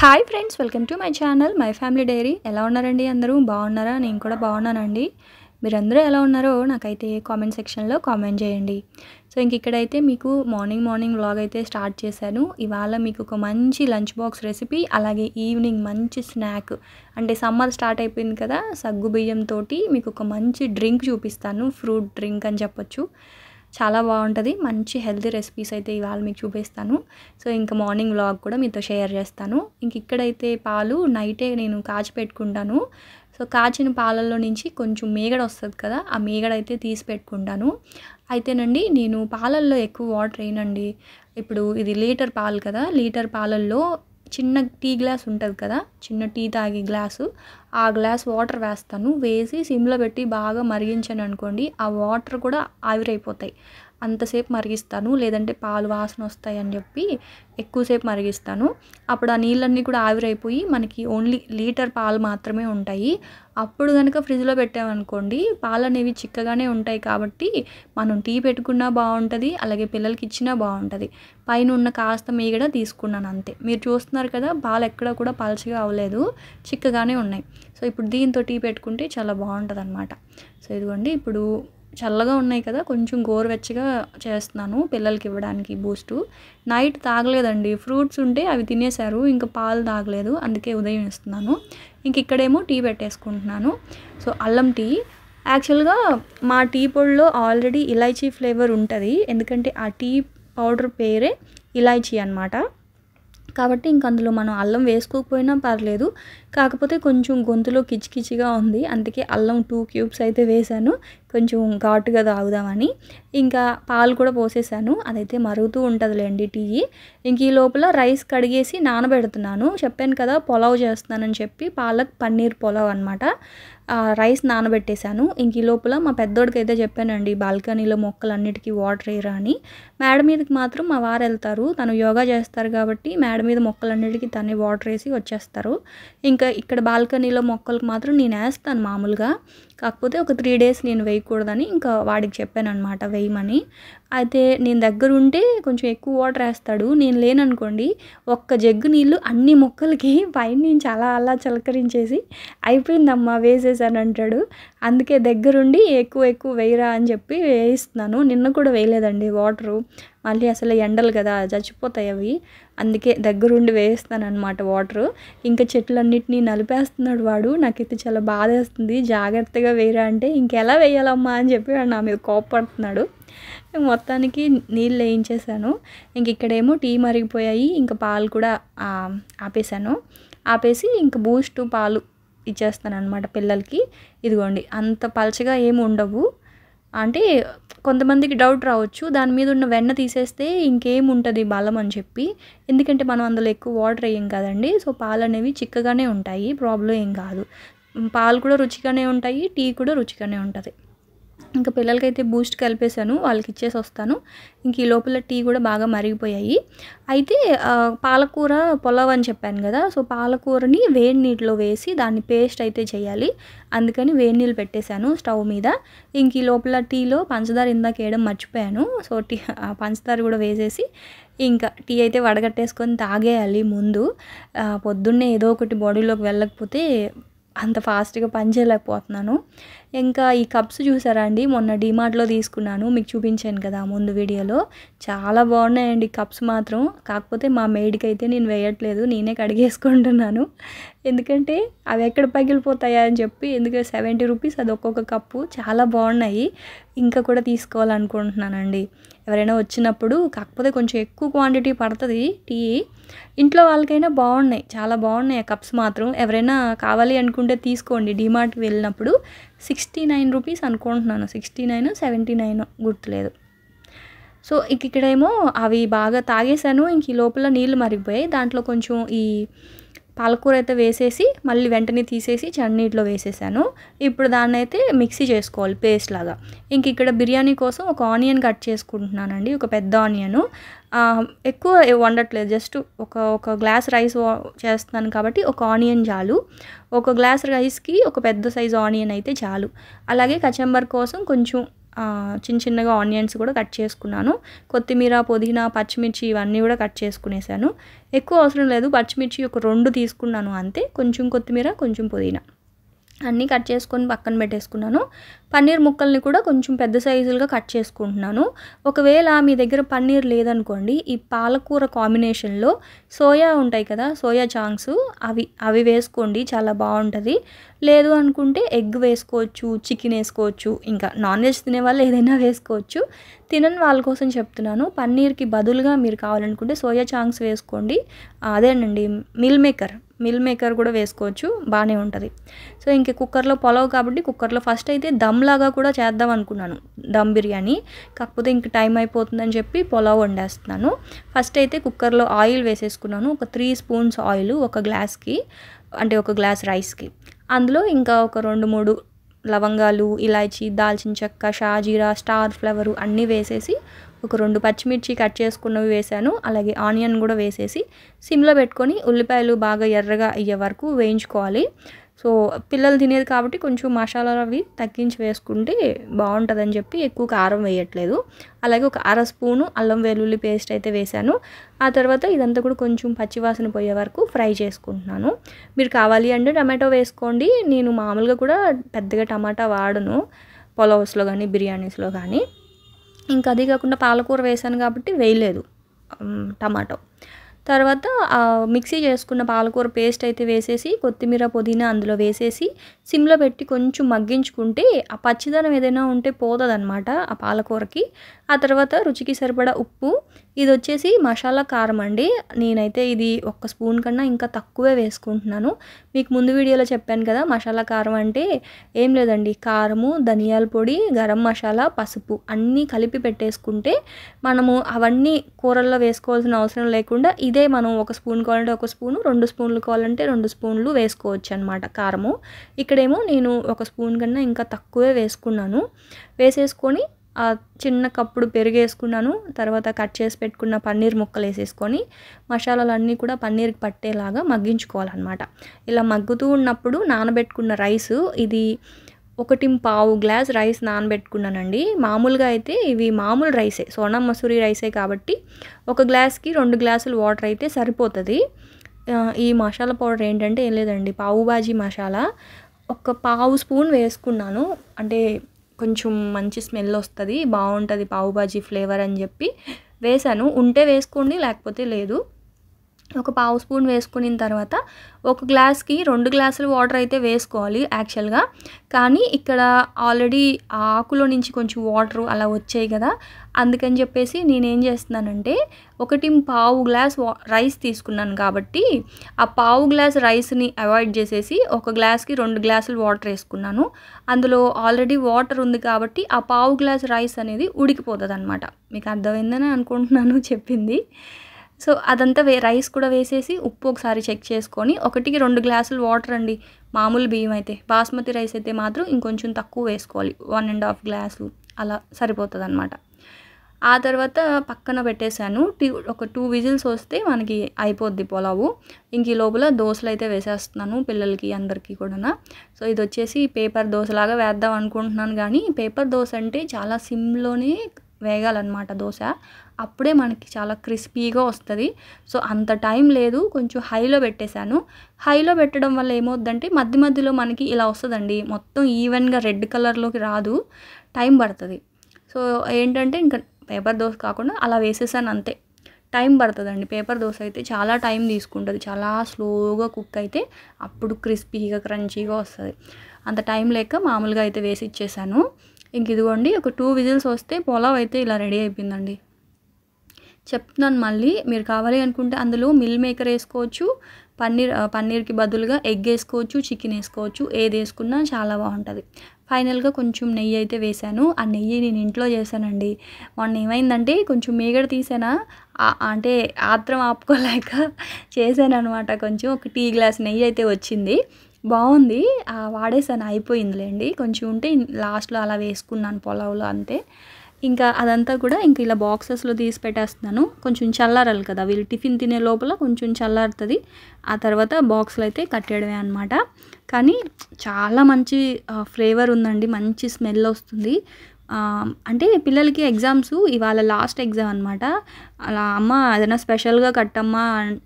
Hi friends, welcome to my channel my family dairy. ఎలా ఉన్నారండి? అందరూ బాగున్నారా? నేను కూడా బాగున్నానండి. మీరందరూ ఎలా ఉన్నారో నాకైతే కామెంట్ సెక్షన్లో కామెంట్ చేయండి. సో ఇక్కడైతే మీకు మార్నింగ్ వ్లాగ్ అయితే స్టార్ట్ చేశాను. ఇవాళ మీకు ఒక మంచి లంచ్ బాక్స్ రెసిపీ, అలాగే ఈవినింగ్ మంచి స్నాక్, అంటే సమ్మర్ స్టార్ట్ అయిపోయింది కదా, సగ్గు బియ్యంతో మీకు ఒక మంచి డ్రింక్ చూపిస్తాను. ఫ్రూట్ డ్రింక్ అని చెప్పొచ్చు. చాలా బాగుంటుంది. మంచి హెల్తీ రెసిపీస్ అయితే ఇవాళ మీకు చూపిస్తాను. సో ఇంకా మార్నింగ్ వ్లాగ్ కూడా మీతో షేర్ చేస్తాను. ఇక్కడైతే పాలు నైటే నేను కాచి పెట్టుకుంటాను. సో కాచిన పాలల్లో నుంచి కొంచెం మీగడ వస్తుంది కదా, ఆ మీగడ అయితే తీసి పెట్టుకుంటాను. అయితేనండి నేను పాలల్లో ఎక్కువ వాటర్ వేయనండి. ఇప్పుడు ఇది లీటర్ పాలు కదా, లీటర్ పాలల్లో చిన్న టీ గ్లాస్ ఉంటుంది కదా, చిన్న టీ తాగే గ్లాసు, ఆ గ్లాస్ వాటర్ వేస్తాను. వేసి సిమ్లో పెట్టి బాగా మరిగించాను అనుకోండి, ఆ వాటర్ కూడా ఆవిరైపోతాయి. అంతసేపు మరిగిస్తాను, లేదంటే పాలు వాసన వస్తాయని చెప్పి ఎక్కువసేపు మరిగిస్తాను. అప్పుడు ఆ నీళ్ళన్నీ కూడా ఆవిరైపోయి మనకి ఓన్లీ లీటర్ పాలు మాత్రమే ఉంటాయి. అప్పుడు కనుక ఫ్రిడ్జ్లో పెట్టామనుకోండి, పాలు అనేవి చిక్కగానే ఉంటాయి. కాబట్టి మనం టీ పెట్టుకున్నా బాగుంటుంది, అలాగే పిల్లలకి ఇచ్చినా బాగుంటుంది. పైన ఉన్న కాస్త మీగడ తీసుకున్నాను అంతే. మీరు చూస్తున్నారు కదా, పాలు ఎక్కడ కూడా పలచగా అవ్వలేదు, చిక్కగానే ఉన్నాయి. సో ఇప్పుడు దీంతో టీ పెట్టుకుంటే చాలా బాగుంటుంది అన్నమాట. సో ఇదిగోండి, ఇప్పుడు చల్లగా ఉన్నాయి కదా, కొంచెం గోరువెచ్చగా చేస్తున్నాను పిల్లలకి ఇవ్వడానికి బూస్టు. నైట్ తాగలేదండి, ఫ్రూట్స్ ఉంటే అవి తినేశారు, ఇంకా పాలు తాగలేదు, అందుకే ఉదయం ఇస్తున్నాను. ఇక్కడేమో టీ పెట్టేసుకుంటున్నాను. సో అల్లం టీ, యాక్చువల్గా మా టీ పొడిలో ఆల్రెడీ ఇలాచీ ఫ్లేవర్ ఉంటుంది, ఎందుకంటే ఆ టీ పౌడర్ పేరే ఇలాచీ అన్నమాట. కాబట్టి అందులో మనం అల్లం వేసుకోకపోయినా పర్లేదు, కాకపోతే కొంచెం గొంతులో కిచికిచిగా ఉంది, అందుకే అల్లం 2 క్యూబ్స్ అయితే వేశాను, కొంచెం ఘాటుగా తాగుదామని. ఇంకా పాలు కూడా పోసేసాను, అదైతే మరుగుతూ ఉంటుందిలేండి టీ. ఈ లోపల రైస్ కడిగేసి నానబెడుతున్నాను. చెప్పాను కదా పులావ్ చేస్తున్నానని చెప్పి, పాలక్ పన్నీర్ పులావ్ అనమాట. రైస్ నానబెట్టేశాను. ఈ లోపల మా పెద్దోడికి అయితే చెప్పానండి, బాల్కనీలో మొక్కలన్నిటికీ వాటర్ వేయరా అని. మేడ మీదకి మాత్రం మా వారు వెళ్తారు, తను యోగా చేస్తారు కాబట్టి మేడ మీద మొక్కలన్నిటికీ తనే వాటర్ వేసి వచ్చేస్తారు. ఇక్కడ బాల్కనీలో మొక్కలకు మాత్రం నేను వేస్తాను మామూలుగా, కాకపోతే ఒక 3 డేస్ నేను వేయకూడదని ఇంకా వాడికి చెప్పాను అనమాట వేయమని. అయితే నేను దగ్గర ఉంటే కొంచెం ఎక్కువ వాటర్ వేస్తాడు, నేను లేననుకోండి ఒక్క జగ్గు నీళ్ళు అన్ని మొక్కలకి పైనుంచి అలా చిలకరించేసి అయిపోయిందమ్మా వేసేసాను అంటాడు. అందుకే దగ్గరుండి ఎక్కువ వేయరా అని చెప్పి వేయిస్తున్నాను. నిన్న కూడా వేయలేదండి వాటరు, మళ్ళీ అసలు ఎండలు కదా చచ్చిపోతాయి అవి, అందుకే దగ్గరుండి వేయిస్తాను అనమాట వాటరు. ఇంకా చెట్లన్నిటినీ నలిపేస్తున్నాడు వాడు, నాకైతే చాలా బాధ వేస్తుంది. జాగ్రత్తగా వేయరా అంటే ఇంకెలా వేయాలమ్మా అని చెప్పి వాడు నా మీద కోపడుతున్నాడు. మొత్తానికి నీళ్ళు వేయించేసాను. ఇక్కడేమో టీ మరిగిపోయాయి, ఇంకా పాలు కూడా ఆపేసి ఇంకా బూస్ట్ పాలు ఇచ్చేస్తాను అనమాట పిల్లలకి. ఇదిగోండి, అంత పలచగా ఏమి ఉండవు. అంటే కొంతమందికి డౌట్ రావచ్చు, దాని మీద ఉన్న వెన్న తీసేస్తే ఇంకేముంటుంది బలం అని చెప్పి, ఎందుకంటే మనం అందులో ఎక్కువ వాటర్ వేయం కదండి. సో పాలు అనేవి చిక్కగానే ఉంటాయి, ప్రాబ్లం ఏం కాదు. పాలు కూడా రుచిగానే ఉంటాయి, టీ కూడా రుచిగానే ఉంటుంది. ఇంకా పిల్లలకైతే బూస్ట్ కలిపేశాను, వాళ్ళకి ఇచ్చేసి వస్తాను. ఈ లోపల టీ కూడా బాగా మరిగిపోయాయి. అయితే పాలకూర పులావ్ అని చెప్పాను కదా, సో పాలకూరని వేడి నీటిలో వేసి దాన్ని పేస్ట్ అయితే చేయాలి, అందుకని వేడి నీళ్ళు పెట్టేశాను స్టవ్ మీద. ఈ లోపల టీలో పంచదార ఇందాక వేయడం మర్చిపోయాను, సో పంచదార కూడా వేసేసి ఇంకా టీ అయితే వడగట్టేసుకొని తాగేయాలి ముందు. పొద్దున్నే ఏదో ఒకటి బాడీలోకి వెళ్ళకపోతే అంత ఫాస్ట్గా పని చేయలేకపోతున్నాను. ఇంకా ఈ కప్స్ చూసారా అండి, మొన్న డిమార్ట్లో తీసుకున్నాను, మీకు చూపించాను కదా ముందు వీడియోలో. చాలా బాగున్నాయండి కప్స్ మాత్రం, కాకపోతే మా మేడ్కి అయితే నేను వేయట్లేదు, నేనే కడిగేసుకుంటున్నాను. ఎందుకంటే అవి ఎక్కడ పగిలిపోతాయా అని చెప్పి, ఎందుకంటే 70 రూపీస్ అది ఒక్కొక్క కప్పు, చాలా బాగున్నాయి. ఇంకా కూడా తీసుకోవాలనుకుంటున్నానండి ఎవరైనా వచ్చినప్పుడు, కాకపోతే కొంచెం ఎక్కువ క్వాంటిటీ పడుతుంది టీ. ఇంట్లో వాళ్ళకైనా బాగున్నాయి, చాలా బాగున్నాయి ఆ కప్స్ మాత్రం. ఎవరైనా కావాలి అనుకుంటే తీసుకోండి, డిమార్ట్కి వెళ్ళినప్పుడు. 69 రూపీస్ అనుకుంటున్నాను, 69, 79 గుర్తులేదు. సో ఇక్కడేమో అవి బాగా తాగేశాను. ఈ లోపల నీళ్ళు మరిగిపోయాయి, దాంట్లో కొంచెం ఈ పాలకూర అయితే వేసేసి మళ్ళీ వెంటనే తీసేసి చన్నీటిలో వేసేసాను. ఇప్పుడు దాన్ని అయితే మిక్సీ చేసుకోవాలి పేస్ట్ లాగా. ఇక్కడ బిర్యానీ కోసం ఒక ఆనియన్ కట్ చేసుకుంటున్నానండి, ఒక పెద్ద ఆనియను. ఎక్కువ వండట్లేదు, జస్ట్ ఒక గ్లాస్ రైస్ చేస్తున్నాను కాబట్టి ఒక ఆనియన్ చాలు. ఒక గ్లాస్ రైస్కి ఒక పెద్ద సైజు ఆనియన్ అయితే చాలు. అలాగే కచంబర్ కోసం కొంచెం చిన్న చిన్నగా ఆనియన్స్ కూడా కట్ చేసుకున్నాను. కొత్తిమీర, పుదీనా, పచ్చిమిర్చి ఇవన్నీ కూడా కట్ చేసుకునేసాను. ఎక్కువ అవసరం లేదు, పచ్చిమిర్చి ఒక 2 తీసుకున్నాను అంతే. కొంచెం కొత్తిమీర, కొంచెం పుదీనా అన్నీ కట్ చేసుకొని పక్కన పెట్టేసుకున్నాను. పన్నీర్ ముక్కల్ని కూడా కొంచెం పెద్ద సైజులుగా కట్ చేసుకుంటున్నాను. ఒకవేళ మీ దగ్గర పన్నీర్ లేదనుకోండి, ఈ పాలకూర కాంబినేషన్లో సోయా ఉంటాయి కదా, సోయా చాంక్స్ అవి వేసుకోండి, చాలా బాగుంటుంది. లేదు అనుకుంటే ఎగ్ వేసుకోవచ్చు, చికెన్ వేసుకోవచ్చు, ఇంకా నాన్ వెజ్ తినే వాళ్ళు ఏదైనా వేసుకోవచ్చు. తినని వాళ్ళ కోసం చెప్తున్నాను. పన్నీర్కి బదులుగా మీరు కావాలనుకుంటే సోయా చాంక్స్ వేసుకోండి. అదేనండి మిల్ మేకర్ కూడా వేసుకోవచ్చు, బాగానే ఉంటుంది. సో ఇంక కుక్కర్లో పులావ్ కాబట్టి కుక్కర్లో ఫస్ట్ అయితే దమ్ లాగా కూడా చేద్దాం అనుకున్నాను, దమ్ బిర్యానీ. కాకపోతే ఇంక టైం అయిపోతుందని చెప్పి పులావ్ వండేస్తున్నాను. ఫస్ట్ అయితే కుక్కర్లో ఆయిల్ వేసేసుకున్నాను. ఒక 3 స్పూన్స్ ఆయిల్ ఒక గ్లాస్కి, అంటే ఒక గ్లాస్ రైస్కి. అందులో ఇంకా ఒక 2-3 లవంగాలు, ఇలాచీ, దాల్చిన చెక్క, షాజీరా, స్టార్ ఫ్లవరు అన్నీ వేసేసి ఒక 2 పచ్చిమిర్చి కట్ చేసుకున్నవి వేసాను. అలాగే ఆనియన్ కూడా వేసేసి సిమ్లో పెట్టుకొని ఉల్లిపాయలు బాగా ఎర్రగా అయ్యే వరకు వేయించుకోవాలి. సో పిల్లలు తినేది కాబట్టి కొంచెం మసాలాలు అవి తగ్గించి వేసుకుంటే బాగుంటుందని చెప్పి ఎక్కువ కారం వేయట్లేదు. అలాగే ఒక 1/2 స్పూను అల్లం వెల్లుల్లి పేస్ట్ అయితే వేసాను. ఆ తర్వాత ఇదంతా కూడా కొంచెం పచ్చివాసన పోయే వరకు ఫ్రై చేసుకుంటున్నాను. మీరు కావాలి అంటే టమాటో వేసుకోండి. నేను మామూలుగా కూడా పెద్దగా టమాటా వాడను పులావ్స్లో కానీ బిర్యానీస్లో కానీ. ఇంకా అది కాకుండా పాలకూర వేసాను కాబట్టి వేయలేదు టమాటో. తర్వాత మిక్సీ చేసుకున్న పాలకూర పేస్ట్ అయితే వేసేసి కొత్తిమీర, పుదీనా అందులో వేసేసి సిమ్లో పెట్టి కొంచెం మగ్గించుకుంటే ఆ పచ్చిదనం ఏదైనా ఉంటే పోతుందన్నమాట ఆ పాలకూరకి. ఆ తర్వాత రుచికి సరిపడా ఉప్పు, ఇది వచ్చేసి మసాలా కారం అండి. నేనైతే ఇది 1 స్పూన్ కన్నా ఇంకా తక్కువే వేసుకుంటున్నాను. మీకు ముందు వీడియోలో చెప్పాను కదా, మసాలా కారం అంటే ఏం లేదండి, కారము, ధనియాల పొడి, గరం మసాలా, పసుపు అన్నీ కలిపి పెట్టేసుకుంటే మనము అవన్నీ కూరల్లో వేసుకోవాల్సిన అవసరం లేకుండా ఇదే మనం 1 స్పూన్ కావాలంటే 1 స్పూను, 2 స్పూన్లు కావాలంటే 2 స్పూన్లు వేసుకోవచ్చు అనమాట కారము. ఇక్కడేమో నేను 1 స్పూన్ కన్నా ఇంకా తక్కువే వేసుకున్నాను. వేసేసుకొని చిన్న కప్పుడు పెరుగు వేసుకున్నాను. తర్వాత కట్ చేసి పెట్టుకున్న పన్నీర్ ముక్కలు వేసేసుకొని మసాలాలన్నీ కూడా పన్నీర్కి పట్టేలాగా మగ్గించుకోవాలన్నమాట. ఇలా మగ్గుతూ ఉన్నప్పుడు నానబెట్టుకున్న రైసు, ఇది 1.25 గ్లాస్ రైస్ నానబెట్టుకున్నానండి. మామూలుగా అయితే ఇవి మామూలు రైసే, సోనా మసూరి రైసే కాబట్టి 1 గ్లాస్కి 2 గ్లాసులు వాటర్ అయితే సరిపోతుంది. ఈ మసాలా పౌడర్ ఏంటంటే ఏం లేదండి, పావు బాజీ మసాలా ఒక 1/2 స్పూన్ వేసుకున్నాను. అంటే కొంచెం మంచి స్మెల్ వస్తుంది, బాగుంటుంది పావు బాజీ ఫ్లేవర్ అని చెప్పి వేసాను. ఉంటే వేసుకోండి, లేకపోతే లేదు. ఒక 1/2 స్పూన్ వేసుకున్న తర్వాత 1 గ్లాస్కి 2 గ్లాసులు వాటర్ అయితే వేసుకోవాలి యాక్చువల్గా. కానీ ఇక్కడ ఆల్రెడీ ఆ ఆకులో నుంచి కొంచెం వాటర్ అలా వచ్చాయి కదా, అందుకని చెప్పేసి నేనేం చేస్తున్నానంటే 1.25 గ్లాస్ రైస్ తీసుకున్నాను కాబట్టి ఆ 1/2 గ్లాస్ రైస్ని అవాయిడ్ చేసేసి 1 గ్లాస్కి 2 గ్లాసులు వాటర్ వేసుకున్నాను. అందులో ఆల్రెడీ వాటర్ ఉంది కాబట్టి ఆ 1/2 గ్లాస్ రైస్ అనేది ఉడికిపోతుంది అనమాట. మీకు అర్థమైందని అనుకుంటున్నాను చెప్పింది. సో అదంతా రైస్ కూడా వేసేసి ఉప్పు ఒకసారి చెక్ చేసుకొని 1కి 2 గ్లాసులు వాటర్ అండి. మామూలు బియ్యం అయితే, బాస్మతి రైస్ అయితే మాత్రం ఇంకొంచెం తక్కువ వేసుకోవాలి, 1.5 గ్లాసు అలా సరిపోతుంది అనమాట. ఆ తర్వాత పక్కన పెట్టేశాను. ఒక 2 విజిల్స్ వస్తే మనకి అయిపోద్ది పులావు. ఇంక ఈ లోపల దోశలు అయితే వేసేస్తున్నాను పిల్లలకి అందరికీ కూడా. సో ఇది వచ్చేసి పేపర్ దోశలాగా వేద్దాం అనుకుంటున్నాను, కానీ పేపర్ దోశ అంటే చాలా సిమ్లోనే వేగాలన్నమాట దోశ, అప్పుడే మనకి చాలా క్రిస్పీగా వస్తుంది. సో అంత టైం లేదు, కొంచెం హైలో పెట్టేశాను. హైలో పెట్టడం వల్ల ఏమవుద్దంటే మధ్య మధ్యలో మనకి ఇలా వస్తుందండి, మొత్తం ఈవెన్గా రెడ్ కలర్లోకి రాదు, టైం పడుతుంది. సో ఏంటంటే ఇంకా పేపర్ దోశ కాకుండా అలా వేసేసాను అంతే. టైం పడుతుందండి పేపర్ దోశ అయితే, చాలా టైం తీసుకుంటుంది, చాలా స్లోగా కుక్ అయితే అప్పుడు క్రిస్పీగా క్రంచీగా వస్తుంది. అంత టైం లేక మామూలుగా అయితే వేసి ఇచ్చేసాను. ఇంక ఇదిగోండి ఒక 2 విజిల్స్ వస్తే పులావ్ అయితే ఇలా రెడీ అయిపోయిందండి. చెప్తున్నాను మళ్ళీ, మీరు కావాలి అనుకుంటే అందులో మిల్ మేకర్ వేసుకోవచ్చు, పన్నీర్కి బదులుగా ఎగ్ వేసుకోవచ్చు, చికెన్ వేసుకోవచ్చు, ఏది వేసుకున్నా చాలా బాగుంటుంది. ఫైనల్గా కొంచెం నెయ్యి అయితే వేసాను. ఆ నెయ్యి నేను ఇంట్లో చేశానండి. మొన్న ఏమైందంటే కొంచెం మీగడ తీసానా, అంటే ఆత్రం ఆపుకోలేక చేశాను అనమాట. కొంచెం ఒక టీ గ్లాస్ నెయ్యి అయితే వచ్చింది, బాగుంది, వాడేసాను, అయిపోయిందిలేండి. కొంచెం ఉంటే లాస్ట్లో అలా వేసుకున్నాను పులావ్లో అంతే. ఇంకా అదంతా కూడా ఇంక ఇలా బాక్సెస్లో తీసి పెట్టేస్తున్నాను. కొంచెం చల్లారాలి కదా, వీళ్ళు టిఫిన్ తినే లోపల కొంచెం చల్లారుతుంది. ఆ తర్వాత బాక్స్లో అయితే కట్టేయడమే అనమాట. కానీ చాలా మంచి ఫ్లేవర్ ఉందండి, మంచి స్మెల్ వస్తుంది. అంటే పిల్లలకి ఎగ్జామ్స్ ఇవాళ లాస్ట్ ఎగ్జామ్ అనమాట. అలా అమ్మ ఏదైనా స్పెషల్‌గా కట్టమ్మా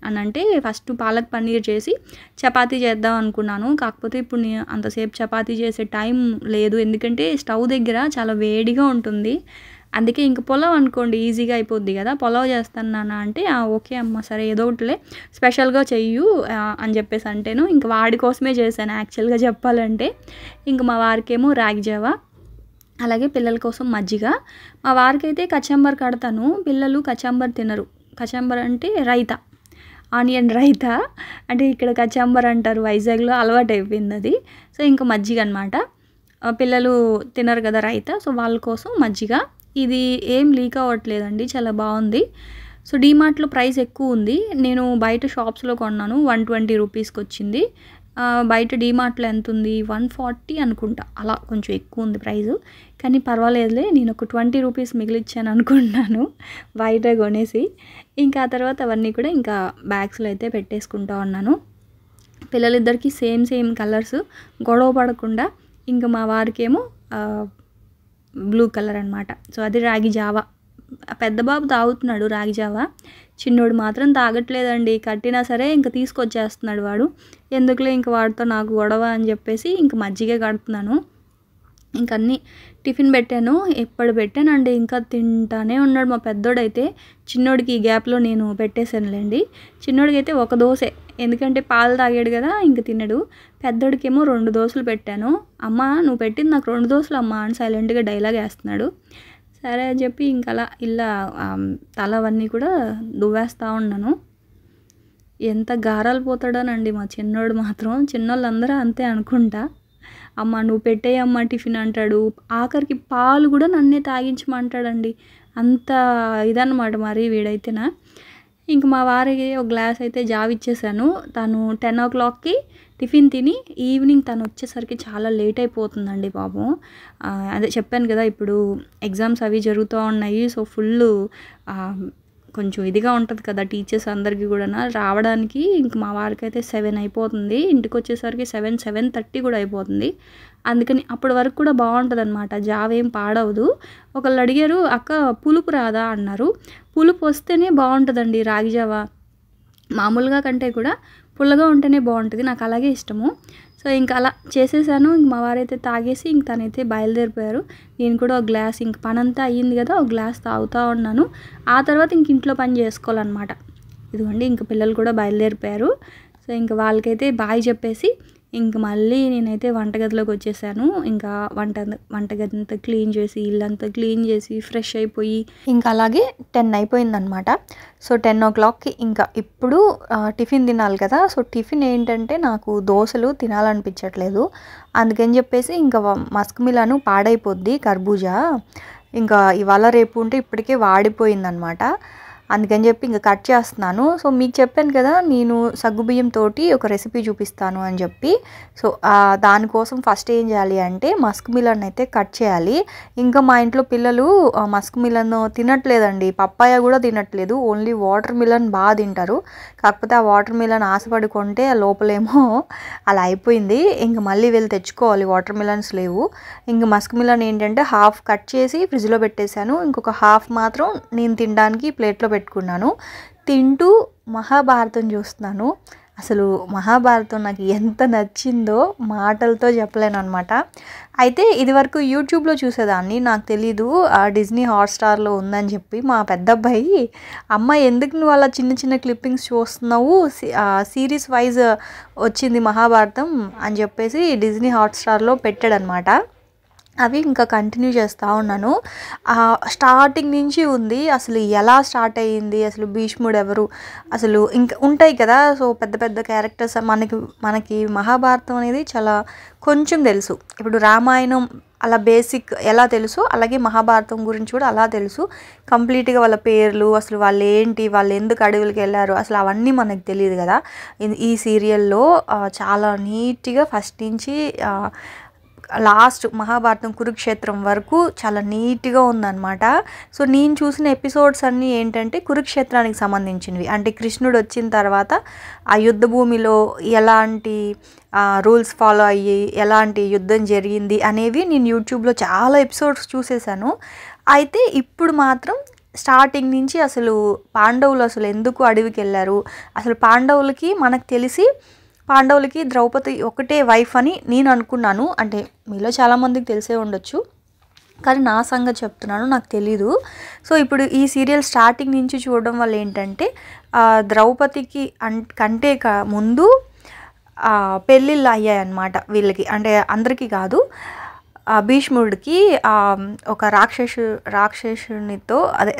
అని అంటే ఫస్ట్ పాలక్ పన్నీర్ చేసి చపాతీ చేద్దాం అనుకున్నాను. కాకపోతే ఇప్పుడు అంతసేపు చపాతీ చేసే టైం లేదు. ఎందుకంటే స్టవ్ దగ్గర చాలా వేడిగా ఉంటుంది. అందుకే ఇంక పులావ్ అనుకోండి ఈజీగా అయిపోద్ది కదా, పులావ్ చేస్తాను నాన్న అంటే ఓకే అమ్మ సరే ఏదో ఒకటిలే స్పెషల్గా చెయ్యు అని చెప్పేసి అంటేను ఇంక వాడి కోసమే చేశాను యాక్చువల్గా చెప్పాలంటే. ఇంక మా వారికేమో రాగి జావా, అలాగే పిల్లల కోసం మజ్జిగ. మా వారికైతే కచంబర్ కడతాను, పిల్లలు కచంబర్ తినరు. కచంబర్ అంటే రైతా, ఆనియన్ రైతా అంటే ఇక్కడ కచంబర్ అంటారు, వైజాగ్లో అలవాటు అయిపోయింది అది. సో ఇంకా మజ్జిగ అనమాట. పిల్లలు తినరు కదా రైతా, సో వాళ్ళ కోసం మజ్జిగ. ఇది ఏం లీక్ అవ్వట్లేదండి, చాలా బాగుంది. సో డీమార్ట్లో ప్రైస్ ఎక్కువ ఉంది, నేను బయట షాప్స్లో కొన్నాను 120 రూపీస్కి వచ్చింది. బయట డీమార్ట్లో ఎంత ఉంది 140 అనుకుంటా, అలా కొంచెం ఎక్కువ ఉంది ప్రైజు. కానీ పర్వాలేదులే, నేను ఒక 20 రూపీస్ మిగిలిచ్చాను అనుకుంటున్నాను బయట కొనేసి. ఇంకా ఆ తర్వాత అవన్నీ కూడా ఇంకా బ్యాగ్స్లో అయితే పెట్టేసుకుంటా ఉన్నాను. పిల్లలిద్దరికీ సేమ్ కలర్స్, గొడవ పడకుండా. ఇంకా మా వారికేమో బ్లూ కలర్ అనమాట. సో అది రాగి జావా. పెద్ద బాబు తాగుతున్నాడు రాగి జావా, చిన్నోడు మాత్రం తాగట్లేదండి. కట్టినా సరే ఇంకా తీసుకొచ్చేస్తున్నాడు వాడు. ఎందుకులే ఇంక వాడితో నాకు గొడవ అని చెప్పేసి ఇంక మజ్జిగే కడుతున్నాను. ఇంక అన్నీ టిఫిన్ పెట్టాను, ఎప్పుడు పెట్టానండి ఇంకా తింటానే ఉన్నాడు మా పెద్దోడైతే. చిన్నోడికి ఈ గ్యాప్లో నేను పెట్టేశానులేండి. చిన్నోడికి అయితే ఒక దోసే, ఎందుకంటే పాలు తాగాడు కదా ఇంక తినడు. పెద్దోడికేమో 2 దోశలు పెట్టాను. అమ్మ నువ్వు పెట్టింది నాకు 2 దోశలు అమ్మ అని సైలెంట్గా డైలాగ్ వేస్తున్నాడు. సరే అని చెప్పి ఇంక అలా ఇలా తల అవన్నీ కూడా దువ్వేస్తూ ఉన్నాను. ఎంత గారాలు పోతాడోనండి మా చిన్నోడు మాత్రం. చిన్నోళ్ళందరూ అంతే అనుకుంటా. అమ్మ నువ్వు పెట్టేయమ్మ టిఫిన్ అంటాడు, ఆఖరికి పాలు కూడా నన్నే తాగించమంటాడండి. అంత ఇదన్నమాట మరి వీడైతేనా. ఇంక మా వారికి ఒక గ్లాస్ అయితే జావ ఇచ్చేసాను. తను 10 o'clockకి టిఫిన్ తిని ఈవినింగ్ తను వచ్చేసరికి చాలా లేట్ అయిపోతుందండి పాపం. అదే చెప్పాను కదా ఇప్పుడు ఎగ్జామ్స్ అవి జరుగుతూ ఉన్నాయి. సో ఫుల్ కొంచెం ఇదిగా ఉంటుంది కదా టీచర్స్ అందరికీ కూడా రావడానికి. ఇంక మా వారికి అయితే 7 అయిపోతుంది, ఇంటికి వచ్చేసరికి 7:30 కూడా అయిపోతుంది. అందుకని అప్పటి వరకు కూడా బాగుంటుంది అనమాట, జావ ఏం పాడవదు. ఒకళ్ళు అడిగారు అక్క పులుపు రాదా అన్నారు. పులుపు వస్తేనే బాగుంటుందండి రాగి జావ, మామూలుగా కంటే కూడా పుల్లగా ఉంటేనే బాగుంటుంది, నాకు అలాగే ఇష్టము. సో ఇంకా అలా చేసేసాను. ఇంక మా వారైతే తాగేసి ఇంక తనైతే బయలుదేరిపోయారు. నేను కూడా ఒక గ్లాస్ ఇంక పనంతా అయ్యింది కదా ఒక గ్లాస్ తాగుతూ ఉన్నాను. ఆ తర్వాత ఇంక ఇంట్లో పని చేసుకోవాలన్నమాట. ఇదిగోండి ఇంక పిల్లలు కూడా బయలుదేరిపోయారు. సో ఇంక వాళ్ళకైతే బాయ్ చెప్పేసి ఇంక మళ్ళీ నేనైతే వంటగదిలోకి వచ్చేసాను. ఇంకా వంటగది అంతా క్లీన్ చేసి ఇల్లంతా క్లీన్ చేసి ఫ్రెష్ అయిపోయి ఇంకా అలాగే 10 అయిపోయిందనమాట. సో 10 o'clockకి ఇంకా ఇప్పుడు టిఫిన్ తినాలి కదా. సో టిఫిన్ ఏంటంటే నాకు దోశలు తినాలనిపించట్లేదు. అందుకని చెప్పేసి ఇంకా మస్క్ మిలాను పాడైపోద్ది కర్బూజా, ఇంకా ఇవాళ రేపు ఉంటే ఇప్పటికే వాడిపోయిందనమాట. అందుకని చెప్పి ఇంకా కట్ చేస్తున్నాను. సో మీకు చెప్పాను కదా నేను సగ్గుబియ్యం తోటి ఒక రెసిపీ చూపిస్తాను అని చెప్పి. సో దానికోసం ఫస్ట్ ఏం చేయాలి అంటే మస్క్ మిలన్ అయితే కట్ చేయాలి. ఇంకా మా ఇంట్లో పిల్లలు మస్క్ మిలన్ తినట్లేదండి, పప్పాయ కూడా తినట్లేదు, ఓన్లీ వాటర్ మిలన్ బాగా తింటారు. కాకపోతే ఆ వాటర్ మిలన్ ఆశపడి కొంటే లోపలేమో అలా అయిపోయింది. ఇంక మళ్ళీ వెళ్ళి తెచ్చుకోవాలి, వాటర్ మిలన్స్ లేవు. ఇంక మస్క్ మిలన్ ఏంటంటే హాఫ్ కట్ చేసి ఫ్రిడ్జ్లో పెట్టేశాను, ఇంకొక హాఫ్ మాత్రం నేను తినడానికి ప్లేట్లో పెట్టుకున్నాను. తింటూ మహాభారతం చూస్తున్నాను. అసలు మహాభారతం నాకు ఎంత నచ్చిందో మాటలతో చెప్పలేను అనమాట. అయితే ఇదివరకు యూట్యూబ్లో చూసేదాన్ని, నాకు తెలీదు డిజ్నీ హాట్స్టార్లో ఉందని చెప్పి. మా పెద్ద అబ్బాయి అమ్మ ఎందుకు నువ్వు అలా చిన్న చిన్న క్లిప్పింగ్స్ చూస్తున్నావు, సిరీస్ వైజ్ వచ్చింది మహాభారతం అని చెప్పేసి డిజ్నీ హాట్స్టార్లో పెట్టాడనమాట. అవి ఇంకా కంటిన్యూ చేస్తూ ఉన్నాను. స్టార్టింగ్ నుంచి ఉంది, అసలు ఎలా స్టార్ట్ అయ్యింది, అసలు భీష్ముడు ఎవరు, అసలు ఇంకా ఉంటాయి కదా. సో పెద్ద పెద్ద క్యారెక్టర్స్ మనకి మహాభారతం అనేది చాలా కొంచెం తెలుసు. ఇప్పుడు రామాయణం అలా బేసిక్ ఎలా తెలుసు, అలాగే మహాభారతం గురించి కూడా అలా తెలుసు. కంప్లీట్గా వాళ్ళ పేర్లు, అసలు వాళ్ళు ఏంటి, వాళ్ళు ఎందుకు అడవులకి వెళ్ళారు, అసలు అవన్నీ మనకు తెలియదు కదా. ఈ సీరియల్లో చాలా నీట్గా ఫస్ట్ నుంచి లాస్ట్ మహాభారతం కురుక్షేత్రం వరకు చాలా నీట్గా ఉందన్నమాట. సో నేను చూసిన ఎపిసోడ్స్ అన్నీ ఏంటంటే కురుక్షేత్రానికి సంబంధించినవి. అంటే కృష్ణుడు వచ్చిన తర్వాత ఆ యుద్ధ భూమిలో ఎలాంటి రూల్స్ ఫాలో అయ్యి ఎలాంటి యుద్ధం జరిగింది అనేవి నేను యూట్యూబ్లో చాలా ఎపిసోడ్స్ చూసేసాను. అయితే ఇప్పుడు మాత్రం స్టార్టింగ్ నుంచి అసలు పాండవులు అసలు ఎందుకు అడవికి వెళ్ళారు, అసలు పాండవులకి మనకు తెలిసి పాండవులకి ద్రౌపది ఒకటే వైఫ్ అని నేను అనుకున్నాను. అంటే మీలో చాలామందికి తెలిసే ఉండొచ్చు, కానీ నా సంగతి చెప్తున్నాను, నాకు తెలీదు. సో ఇప్పుడు ఈ సీరియల్ స్టార్టింగ్ నుంచి చూడడం వల్ల ఏంటంటే ద్రౌపదికి కంటే ముందు పెళ్ళిళ్ళు అయ్యాయన్నమాట వీళ్ళకి. అంటే అందరికీ కాదు, భీష్ముడికి ఒక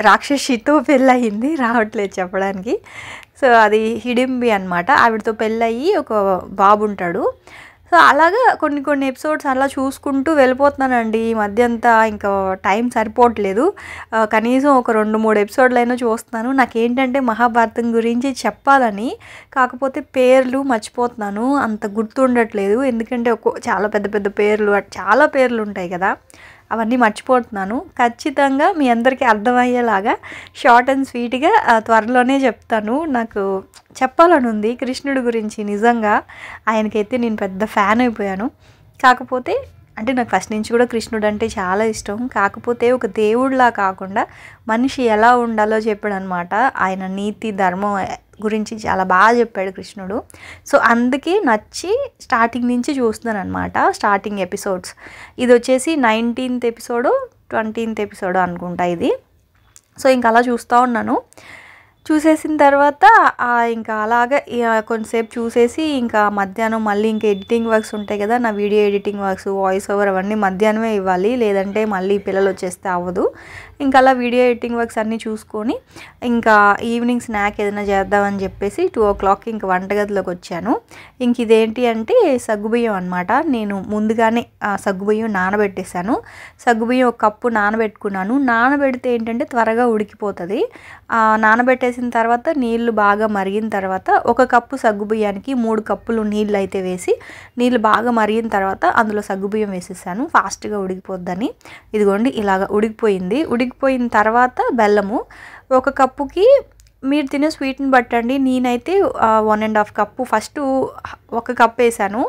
రాక్షసితో పెళ్ళయింది, రావట్లేదు చెప్పడానికి. సో అది హిడింబి అనమాట. ఆవిడతో పెళ్ళయి ఒక బాబు ఉంటాడు. సో అలాగా కొన్ని ఎపిసోడ్స్ అలా చూసుకుంటూ వెళ్ళిపోతున్నానండి. ఈ మధ్య అంతా ఇంకా టైం సరిపోవట్లేదు. కనీసం ఒక 2-3 ఎపిసోడ్లైనా చూస్తున్నాను. నాకేంటంటే మహాభారతం గురించి చెప్పాలని, కాకపోతే పేర్లు మర్చిపోతున్నాను, అంత గుర్తుండట్లేదు. ఎందుకంటే చాలా పెద్ద పేర్లు, చాలా పేర్లు ఉంటాయి కదా, అవన్నీ మర్చిపోతున్నాను. ఖచ్చితంగా మీ అందరికీ అర్థమయ్యేలాగా షార్ట్ అండ్ స్వీట్గా త్వరలోనే చెప్తాను. నాకు చెప్పాలని ఉంది కృష్ణుడి గురించి. నిజంగా ఆయనకైతే నేను పెద్ద ఫ్యాన్ అయిపోయాను. కాకపోతే అంటే నాకు ఫస్ట్ నుంచి కూడా కృష్ణుడు అంటే చాలా ఇష్టం. కాకపోతే ఒక దేవుడిలా కాకుండా మనిషి ఎలా ఉండాలో చెప్పాడు అనమాట. ఆయన నీతి ధర్మం గురించి చాలా బాగా చెప్పాడు కృష్ణుడు. సో అందుకే నచ్చి స్టార్టింగ్ నుంచి చూస్తున్నాను అనమాట. స్టార్టింగ్ ఎపిసోడ్స్ ఇది వచ్చేసి 19th ఎపిసోడు 20th ఎపిసోడు అనుకుంటా ఇది. సో ఇంకా అలా చూస్తూ ఉన్నాను. చూసేసిన తర్వాత ఇంకా అలాగే కొంతసేపు చూసేసి ఇంకా మధ్యాహ్నం మళ్ళీ ఇంకా ఎడిటింగ్ వర్క్స్ ఉంటాయి కదా, నా video editing works, voice over అవన్నీ మధ్యాహ్నమే ఇవ్వాలి, లేదంటే మళ్ళీ పిల్లలు వచ్చేస్తే అవ్వదు. ఇంకా అలా వీడియో ఎడిటింగ్ వర్క్స్ అన్నీ చూసుకొని ఇంకా ఈవినింగ్ స్నాక్ ఏదైనా చేద్దామని చెప్పేసి 2 o'clock ఇంక వంటగదిలోకి వచ్చాను. ఇంక ఇదేంటి అంటే సగ్గుబియ్యం అనమాట. నేను ముందుగానే సగ్గుబియ్యం నానబెట్టేశాను. సగ్గుబియ్యం 1 కప్పు నానబెట్టుకున్నాను. నానబెడితే ఏంటంటే త్వరగా ఉడికిపోతుంది. నానబెట్టేసిన తర్వాత నీళ్లు బాగా మరిగిన తర్వాత 1 కప్పు సగ్గుబియ్యానికి 3 కప్పులు నీళ్ళు అయితే వేసి, నీళ్ళు బాగా మరిగిన తర్వాత అందులో సగ్గుబియ్యం వేసేసాను, ఫాస్ట్గా ఉడికిపోద్దని. ఇదిగోండి ఇలాగ ఉడికిపోయింది. ఉడికిపోయిన తర్వాత బెల్లము 1 కప్పుకి మీరు తినే స్వీట్ని బట్టండి. నేనైతే 1.5 కప్పు, ఫస్ట్ 1 కప్ వేసాను,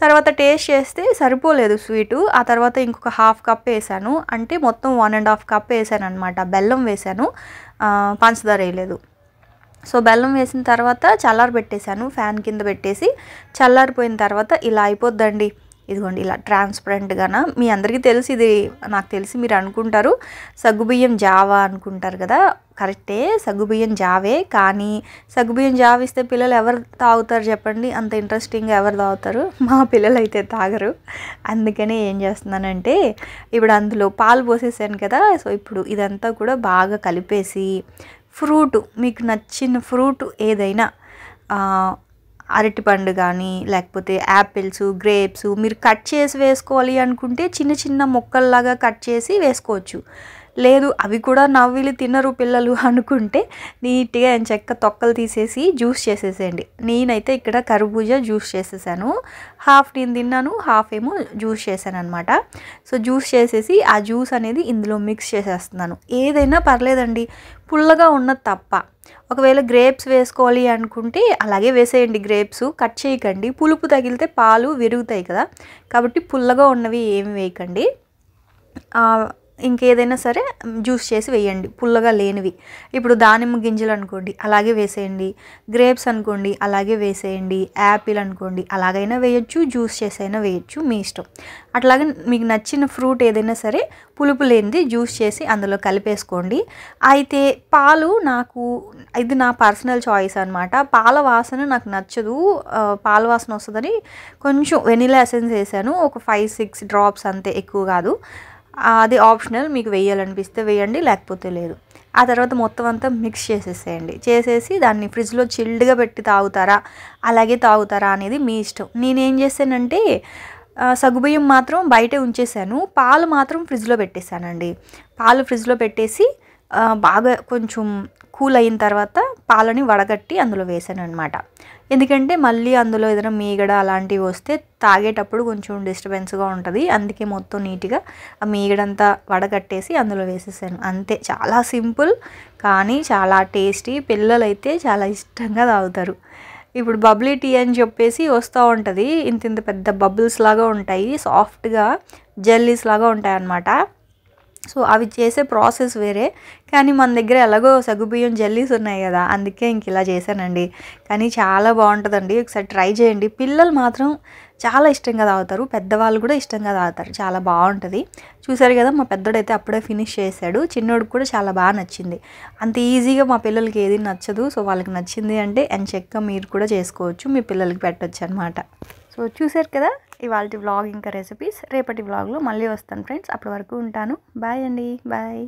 తర్వాత టేస్ట్ చేస్తే సరిపోలేదు స్వీటు, ఆ తర్వాత ఇంకొక 1/2 కప్ వేసాను. అంటే మొత్తం 1.5 కప్ వేసాను అనమాట. బెల్లం వేసాను, పంచదార వేయలేదు. సో బెల్లం వేసిన తర్వాత చల్లారి పెట్టేశాను, ఫ్యాన్ కింద పెట్టేసి. చల్లారిపోయిన తర్వాత ఇలా అయిపోద్దండి. ఇదిగోండి ఇలా ట్రాన్స్పరెంట్గానా. మీ అందరికీ తెలిసి, ఇది నాకు తెలిసి మీరు అనుకుంటారు సగ్గుబియ్యం జావా అనుకుంటారు కదా, కరెక్టే, సగ్గుబియ్యం జావే. కానీ సగ్గుబియ్యం జావ ఇస్తే పిల్లలు ఎవరు తాగుతారు చెప్పండి? అంత ఇంట్రెస్టింగ్గా ఎవరు తాగుతారు? మా పిల్లలు అయితే తాగరు. అందుకనే ఏం చేస్తున్నానంటే ఇప్పుడు అందులో పాలు పోసేసాను కదా. సో ఇప్పుడు ఇదంతా కూడా బాగా కలిపేసి ఫ్రూట్, మీకు నచ్చిన ఫ్రూట్ ఏదైనా, అరటిపండు కానీ లేకపోతే యాపిల్స్, గ్రేప్స్ మీరు కట్ చేసి వేసుకోవాలి అనుకుంటే చిన్న చిన్న ముక్కల్లాగా కట్ చేసి వేసుకోవచ్చు. లేదు అవి కూడా నవ్విలి తినరు పిల్లలు అనుకుంటే నీట్గా ఎంచక్క తొక్కలు తీసేసి జ్యూస్ చేసేసేయండి. నేనైతే ఇక్కడ కర్బూజా జ్యూస్ చేసేసాను. హాఫ్ నేను తిన్నాను, హాఫ్ ఏమో జ్యూస్ చేశాను అనమాట. సో జ్యూస్ చేసేసి ఆ జ్యూస్ అనేది ఇందులో మిక్స్ చేసేస్తున్నాను. ఏదైనా పర్లేదండి, పుల్లగా ఉన్నది తప్ప. ఒకవేళ గ్రేప్స్ వేసుకోవాలి అనుకుంటే అలాగే వేసేయండి, గ్రేప్స్ కట్ చేయకండి. పులుపు తగిలితే పాలు విరుగుతాయి కదా, కాబట్టి పుల్లగా ఉన్నవి ఏమి వేయకండి. ఇంకేదైనా సరే జ్యూస్ చేసి వేయండి, పుల్లగా లేనివి. ఇప్పుడు దానిమ్మ గింజలు అనుకోండి అలాగే వేసేయండి, గ్రేప్స్ అనుకోండి అలాగే వేసేయండి, యాపిల్ అనుకోండి అలాగైనా వేయచ్చు, జ్యూస్ చేసైనా వేయచ్చు, మీ ఇష్టం. అట్లాగే మీకు నచ్చిన ఫ్రూట్ ఏదైనా సరే పులుపు లేనిది జ్యూస్ చేసి అందులో కలిపేసుకోండి. అయితే పాలు ఇది నా పర్సనల్ చాయిస్ అనమాట. పాల వాసన నాకు నచ్చదు, పాల వాసన వస్తుందని కొంచెం వెనిలా ఎసెన్స్ వేసాను, ఒక 5-6 డ్రాప్స్ అంతే, ఎక్కువ కాదు. అది ఆప్షనల్, మీకు వేయాలనిపిస్తే వేయండి, లేకపోతే లేదు. ఆ తర్వాత మొత్తం అంతా మిక్స్ చేసేసేయండి. చేసేసి దాన్ని ఫ్రిడ్జ్లో చిల్డ్గా పెట్టి తాగుతారా అలాగే తాగుతారా అనేది మీ ఇష్టం. నేనేం చేశానంటే సగ్గుబియ్యం మాత్రం బయటే ఉంచేసాను, పాలు మాత్రం ఫ్రిడ్జ్లో పెట్టేశానండి. పాలు ఫ్రిడ్జ్లో పెట్టేసి బాగా కొంచెం కూల్ అయిన తర్వాత పాలని వడగట్టి అందులో వేసాను అనమాట. ఎందుకంటే మళ్ళీ అందులో ఏదైనా మీగడ అలాంటివి వస్తే తాగేటప్పుడు కొంచెం డిస్టర్బెన్స్గా ఉంటుంది. అందుకే మొత్తం నీట్గా ఆ మీగడంతా వడగట్టేసి అందులో వేసేసాను. అంతే, చాలా సింపుల్ కానీ చాలా టేస్టీ. పిల్లలైతే చాలా ఇష్టంగా తాగుతారు. ఇప్పుడు బబ్లీ టీ అని చెప్పేసి వస్తూ ఉంటుంది. ఇంత పెద్ద బబుల్స్ లాగా ఉంటాయి, సాఫ్ట్గా జెల్లీస్ లాగా ఉంటాయి అన్నమాట. సో అవి చేసే ప్రాసెస్ వేరే, కానీ మన దగ్గర ఎలాగో సగ్గుబియ్యం జెల్లీస్ ఉన్నాయి కదా, అందుకే ఇంక ఇలా చేశానండి. కానీ చాలా బాగుంటుందండి, ఒకసారి ట్రై చేయండి. పిల్లలు మాత్రం చాలా ఇష్టంగా తాగుతారు, పెద్దవాళ్ళు కూడా ఇష్టంగా తాగుతారు. చాలా బాగుంటుంది. చూసారు కదా, మా పెద్దోడైతే అప్పుడే ఫినిష్ చేశాడు. చిన్నోడికి కూడా చాలా బాగా నచ్చింది. అంత ఈజీగా మా పిల్లలకి ఏది నచ్చదు. సో వాళ్ళకి నచ్చింది అంటే ఎంచక్కా మీరు కూడా చేసుకోవచ్చు, మీ పిల్లలకి పెట్టవచ్చు అనమాట. సో చూసారు కదా ఇవాళ వ్లాగ్ ఇంకా రెసిపీస్. రేపటి వ్లాగ్లో మళ్ళీ వస్తాను ఫ్రెండ్స్. అప్పటి వరకు ఉంటాను. బాయ్ అండి, బాయ్.